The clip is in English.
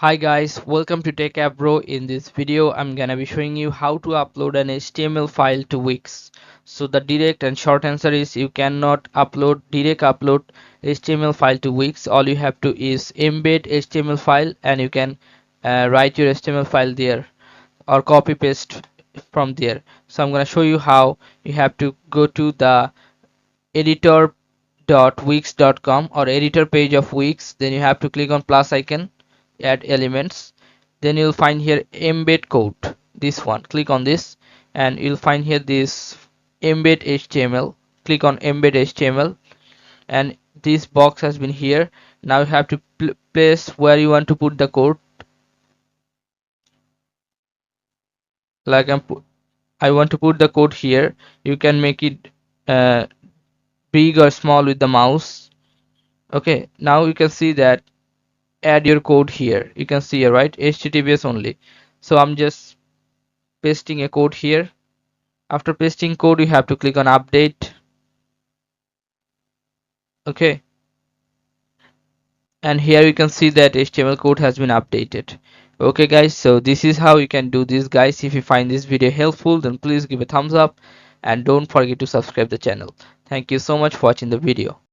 Hi guys, welcome to Techavro. In this video, I'm gonna be showing you how to upload an HTML file to Wix. So the direct and short answer is you cannot direct upload HTML file to Wix. All you have to is embed HTML file, and you can write your HTML file there or copy paste from there. So I'm gonna show you how. You have to go to the editor.wix.com or editor page of Wix. Then you have to click on plus icon, add elements. Then you'll find here embed code, this one. Click on this and you'll find here this embed HTML. Click on embed HTML and this box has been here. Now you have to place where you want to put the code. Like I want to put the code here. You can make it uh, big or small with the mouse. Okay, now you can see that add your code here. You can see here, right? HTTPS only. So I'm just pasting a code here. After pasting code, you have to click on update. Okay, and here you can see that HTML code has been updated. Okay guys, so this is how you can do this guys. If you find this video helpful, then please give a thumbs up and don't forget to subscribe the channel. Thank you so much for watching the video.